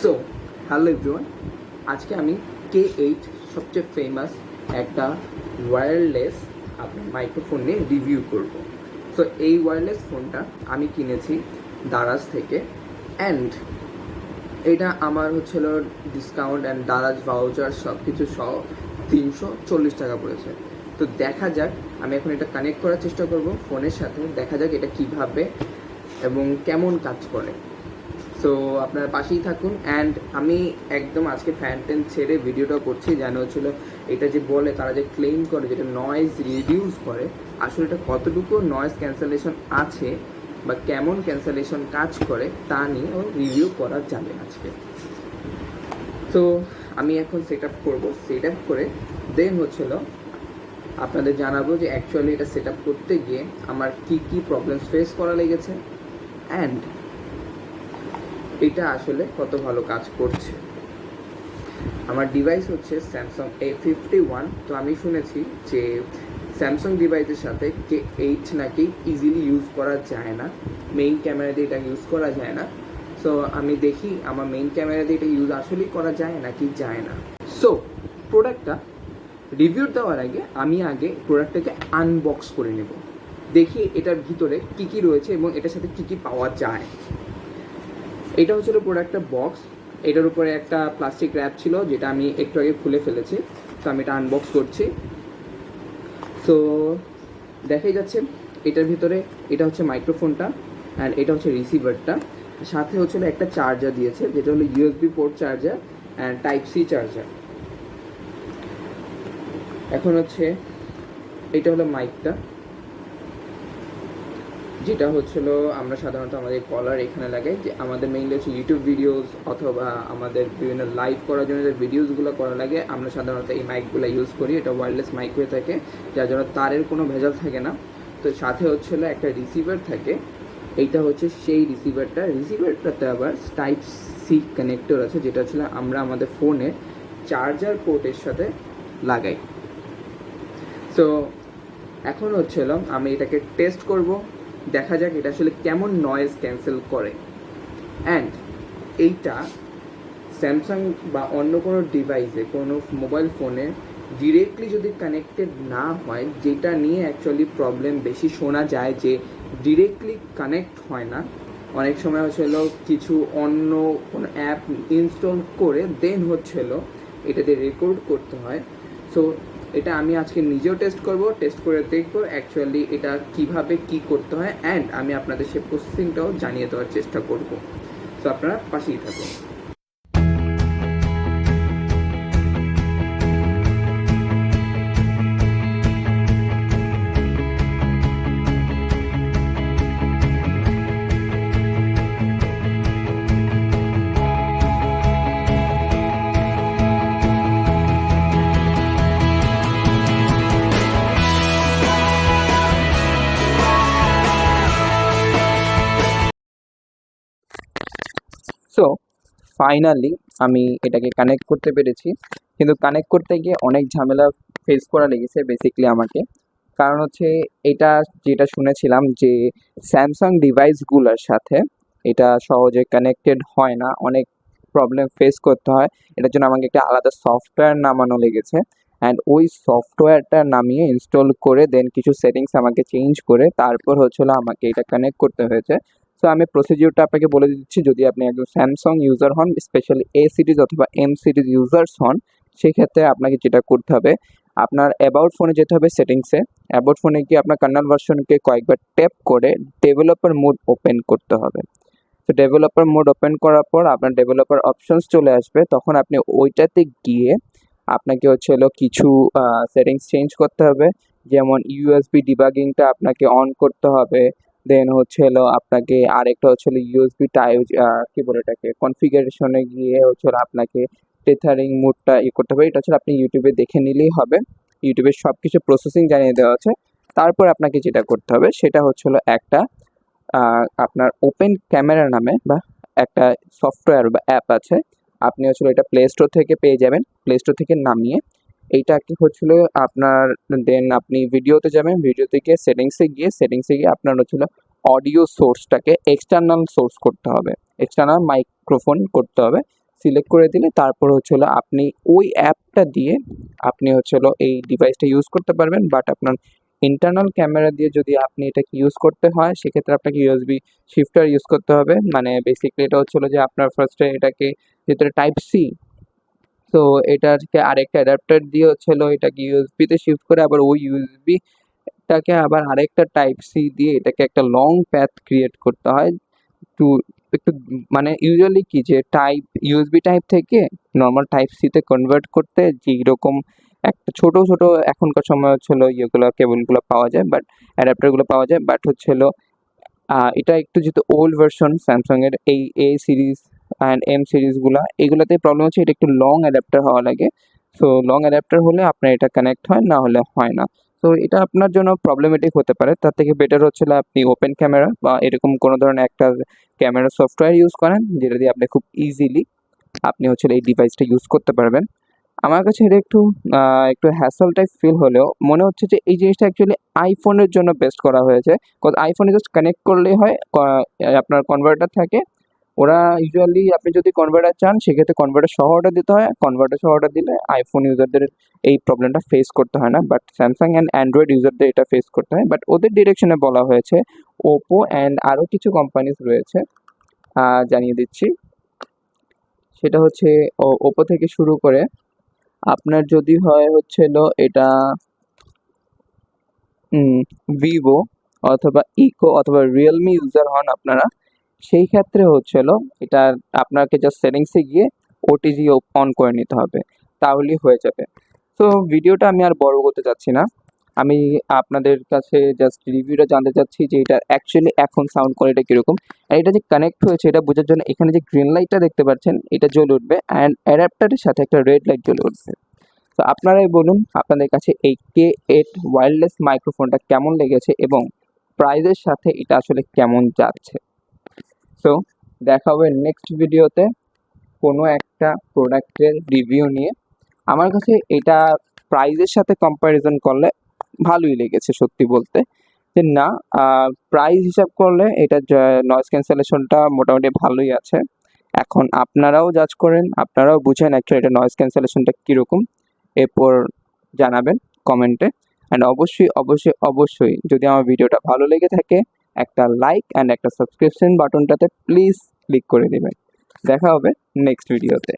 So hello everyone, আজকে আমি K8 সবচেয়ে ফেমাস একটা ওয়্যারলেস আপনার মাইক্রোফোন নিয়ে রিভিউ করব। সো এই ওয়্যারলেস ফোনটা আমি কিনেছি দারাজ থেকে, অ্যান্ড এটা আমার হচ্ছিল ডিসকাউন্ট অ্যান্ড দারাজ ভাউচার সব কিছু সহ 340 টাকা পড়েছে। তো দেখা যাক, আমি এখন এটা কানেক্ট করার চেষ্টা করব ফোনের সাথে, দেখা যাক এটা কিভাবে এবং কেমন কাজ করে। সো আপনার পাশেই থাকুন। অ্যান্ড আমি একদম আজকে ফ্যান ট্যান ছেড়ে ভিডিওটা করছি, যেন হচ্ছিল এটা যে বলে তারা যে ক্লেম করে যেটা নয়েজ রিডিউস করে, আসলে এটা কতটুকু নয়েজ ক্যান্সেলেশন আছে বা কেমন ক্যান্সেলেশন কাজ করে তা নিয়েও রিভিউ করা যাবে আজকে। তো আমি এখন সেট আপ করবো, সেট আপ করে দেন হচ্ছিল আপনাদের জানাবো যে অ্যাকচুয়ালি এটা সেট আপ করতে গিয়ে আমার কী কী প্রবলেমস ফেস করা লেগেছে অ্যান্ড এটা আসলে কত ভালো কাজ করছে। আমার ডিভাইস হচ্ছে স্যামসাং A51। তো আমি শুনেছি যে স্যামসাং ডিভাইসের সাথে K8 নাকি ইজিলি ইউজ করা যায় না, মেইন ক্যামেরা দিয়ে এটা ইউজ করা যায় না। সো আমি দেখি আমার মেইন ক্যামেরা দিয়ে এটা ইউজ আসলেই করা যায় নাকি যায় না। সো প্রোডাক্টটা রিভিউ দেওয়ার আগে আমি আগে প্রোডাক্টটাকে আনবক্স করে নেব, দেখি এটার ভিতরে কী কী রয়েছে এবং এটার সাথে কী কী পাওয়া যায়। এটা হচ্ছিল প্রোডাক্টটা বক্স, এটার উপরে একটা প্লাস্টিক র্যাপ ছিল যেটা আমি একটু আগে খুলে ফেলেছি। তো আমি এটা আনবক্স করছি। সো দেখাই যাচ্ছে এটার ভিতরে এটা হচ্ছে মাইক্রোফোনটা অ্যান্ড এটা হচ্ছে রিসিভারটা, সাথে হচ্ছিল একটা চার্জার দিয়েছে যেটা হলো USB port charger and Type-C charger. এখন হচ্ছে এটা হলো মাইকটা, যেটা হচ্ছিল আমরা সাধারণত আমাদের কলার এখানে লাগাই, যে আমাদের মেইনলি হচ্ছে ইউটিউব ভিডিওস অথবা আমাদের বিভিন্ন লাইভ করার জন্য যে ভিডিওসগুলো করা লাগে আমরা সাধারণত এই মাইকগুলো ইউজ করি। এটা ওয়্যারলেস মাইক হয়ে থাকে, যার জন্য তারের কোনো ভেজাল থাকে না। তো সাথে হচ্ছিল একটা রিসিভার থাকে, এইটা হচ্ছে সেই রিসিভারটাতে আবার Type-C কানেক্টর আছে, যেটা হচ্ছিল আমরা আমাদের ফোনে চার্জার পোর্টের সাথে লাগাই। সো এখন হচ্ছিল আমি এটাকে টেস্ট করব, দেখা যাক এটা আসলে কেমন নয়েজ ক্যান্সেল করে। অ্যান্ড এইটা স্যামসাং বা অন্য কোনো ডিভাইসে কোনো মোবাইল ফোনে ডিরেক্টলি যদি কানেক্টেড না হয়, যেটা নিয়ে অ্যাকচুয়ালি প্রবলেম বেশি শোনা যায় যে ডিরেক্টলি কানেক্ট হয় না, অনেক সময় হচ্ছিল কিছু অন্য কোনো অ্যাপ ইনস্টল করে দেন হচ্ছিল এটাতে রেকর্ড করতে হয়। সো এটা আমি আজকে নিজেও টেস্ট করব, টেস্ট করে দেখব অ্যাকচুয়ালি এটা কিভাবে কি করতে হয়, অ্যান্ড আমি আপনাদের সেই প্রসেসিংটাও জানিয়ে দেওয়ার চেষ্টা করব। সো আপনারা পাশেই থাকুন। সো ফাইনালি আমি এটাকে কানেক্ট করতে পেরেছি, কিন্তু কানেক্ট করতে গিয়ে অনেক ঝামেলা ফেস করা লেগেছে বেসিক্যালি আমাকে। কারণ হচ্ছে এটা যেটা শুনেছিলাম যে স্যামসাং ডিভাইসগুলোর সাথে এটা সহজে কানেক্টেড হয় না, অনেক প্রবলেম ফেস করতে হয়। এটার জন্য আমাকে একটা আলাদা সফটওয়্যার নামানো লেগেছে, অ্যান্ড ওই সফটওয়্যারটা নামিয়ে ইনস্টল করে দেন কিছু সেটিংস আমাকে চেঞ্জ করে তারপর হচ্ছিল আমাকে এটা কানেক্ট করতে হয়েছে। সো আমি প্রসিডিওরটা আপনাকে বলে দিচ্ছি, যদি আপনি একজন স্যামসাং ইউজার হন, স্পেশালি A সিরিজ অথবা M সিরিজ ইউজার্স হন, সেক্ষেত্রে আপনাকে যেটা করতে হবে, আপনার অ্যাবাউট ফোনে যেতে হবে সেটিংসে। অ্যাবাউট ফোনে গিয়ে আপনার কার্নেল ভার্সনকে কয়েকবার ট্যাপ করে ডেভেলপার মোড ওপেন করতে হবে। তো ডেভেলপার মোড ওপেন করার পর আপনার ডেভেলপার অপশনস চলে আসবে, তখন আপনি ওইটাতে গিয়ে আপনাকে হচ্ছে হলো কিছু সেটিংস চেঞ্জ করতে হবে, যেমন USB ডিবাগিংটা আপনাকে অন করতে হবে। দেন হচ্ছে হলো আপনাকে আরেকটা হচ্ছে হলো USB টাইপ কী বলে এটাকে কনফিগারেশনে গিয়ে হচ্ছে হলো আপনাকে টেথারিং মোডটা করতে হবে। এটা হচ্ছে আপনি ইউটিউবে দেখে নিলেই হবে, ইউটিউবের সব কিছু প্রসেসিং জানিয়ে দেওয়া আছে। তারপর আপনাকে যেটা করতে হবে সেটা হচ্ছে হলো একটা আপনার ওপেন ক্যামেরা নামে বা একটা সফটওয়্যার বা অ্যাপ আছে, আপনি হচ্ছিল এটা প্লে স্টোর থেকে পেয়ে যাবেন। প্লে স্টোর থেকে নামিয়ে এইটা কি হচ্ছিল আপনার, দেন আপনি ভিডিওতে যাবেন, ভিডিওতে গিয়ে সেটিংসে গিয়ে আপনার হচ্ছিল অডিও সোর্সটাকে এক্সটার্নাল সোর্স করতে হবে, এক্সটার্নাল মাইক্রোফোন করতে হবে। সিলেক্ট করে দিলে তারপর হচ্ছে হলো আপনি ওই অ্যাপটা দিয়ে আপনি হচ্ছে হলো এই ডিভাইসটা ইউজ করতে পারবেন। বাট আপনার ইন্টারনাল ক্যামেরা দিয়ে যদি আপনি এটাকে ইউজ করতে হয় সেক্ষেত্রে আপনাকে ইউএসবি শিফটার ইউজ করতে হবে। মানে বেসিক্যালি এটা হচ্ছে হলো যে আপনার ফার্স্টে এটাকে যেহেতু টাইপ সি, তো এটাকে আরেকটা অ্যাডাপ্টার দিয়ে হচ্ছে হলো এটাকে ইউএসবিতে শিফট করে আবার ওই ইউএসবিটাকে আবার আরেকটা টাইপ সি দিয়ে এটাকে একটা লং প্যাথ ক্রিয়েট করতে হয়। একটু একটু মানে ইউজুয়ালি কি যে টাইপ ইউএসবি টাইপ থেকে নর্মাল টাইপ সিতে কনভার্ট করতে যেরকম একটা ছোট ছোট এখনকার সময় হচ্ছে হলো ইয়েগুলো কেবলগুলো পাওয়া যায়, বাট অ্যাডাপ্টারগুলো পাওয়া যায়, বাট হচ্ছে হলো এটা একটু যেহেতু ওল্ড ভার্সন স্যামসাংয়ের এই এ সিরিজ অ্যান্ড এম সিরিজগুলো, এগুলোতে প্রবলেম হচ্ছে এটা একটু লং অ্যাডাপ্টার হওয়া লাগে। সো লং অ্যাডাপ্টার হলে আপনার এটা কানেক্ট হয়, না হলে হয় না। তো এটা আপনার জন্য প্রবলেমেটিক হতে পারে। তার থেকে বেটার হচ্ছে আপনি ওপেন ক্যামেরা বা এরকম কোনো ধরনের একটা ক্যামেরা সফটওয়্যার ইউজ করেন যেটা দিয়ে আপনি খুব ইজিলি আপনি হচ্ছে এই ডিভাইসটা ইউজ করতে পারবেন। আমার কাছে এটা একটু হ্যাসেল টাইপ ফিল হলেও মনে হচ্ছে যে এই জিনিসটা অ্যাকচুয়ালি আইফোনের জন্য বেস্ট করা হয়েছে। কজ আইফোনে জাস্ট কানেক্ট করলেই হয়, আপনার কনভার্টার থাকে। ওরা ইউজুয়ালি আপনি যদি কনভার্টার চান সেক্ষেত্রে কনভার্টার সহ অর্ডার দিতে হয়। কনভার্টার সহ অর্ডার দিলে আইফোন ইউজারদের এই প্রবলেমটা ফেস করতে হয় না, বাট স্যামসাং অ্যান্ড অ্যান্ড্রয়েড ইউজারদের এটা ফেস করতে হয়। বাট ওদের ডিরেকশনে বলা হয়েছে। ওপো অ্যান্ড আরও কিছু কোম্পানিজ রয়েছে, জানিয়ে দিচ্ছি। সেটা হচ্ছে ওপো থেকে শুরু করে আপনার যদি হয় হচ্ছে হলো এটা ভিভো অথবা ইকো অথবা রিয়েলমি ইউজার হন আপনারা, সেই ক্ষেত্রে হচ্ছে হলো এটা আপনাকে জাস্ট সেটিংসে গিয়ে ওটিজি অন করে নিতে হবে, তাহলেই হয়ে যাবে। তো ভিডিওটা আমি আর বড় করতে চাচ্ছি না, আমি আপনাদের কাছে জাস্ট রিভিউটা জানতে চাচ্ছি যে এটা অ্যাকচুয়ালি এখন সাউন্ড কোয়ালিটি কীরকম। আর এটা যে কানেক্ট হয়েছে এটা বোঝার জন্য এখানে যে গ্রিন লাইটটা দেখতে পাচ্ছেন এটা জ্বলে উঠবে, অ্যান্ড অ্যাডাপ্টারের সাথে একটা রেড লাইট জ্বলে উঠবে। তো আপনারাই বলুন আপনাদের কাছে এই K8 ওয়্যারলেস মাইক্রোফোনটা কেমন লেগেছে এবং প্রাইজের সাথে এটা আসলে কেমন যাচ্ছে। সো দেখা হবে নেক্সট ভিডিওতে কোনো একটা প্রোডাক্টের রিভিউ নিয়ে। আমার কাছে এটা প্রাইজের সাথে কম্প্যারিজন করলে ভালোই লেগেছে সত্যি বলতে, যে না প্রাইস হিসাব করলে এটা নয়েজ ক্যান্সেলেশনটা মোটামুটি ভালোই আছে। এখন আপনারাও জাজ করেন, আপনারাও বুঝেন অ্যাকচুয়ালি এটা নয়েজ ক্যান্সেলেশনটা কীরকম, এরপর জানাবেন কমেন্টে। অ্যান্ড অবশ্যই অবশ্যই অবশ্যই যদি আমার ভিডিওটা ভালো লেগে থাকে একটা লাইক অ্যান্ড একটা সাবস্ক্রিপশন বাটনটাতে প্লিজ ক্লিক করে দেবেন। দেখা হবে নেক্সট ভিডিওতে।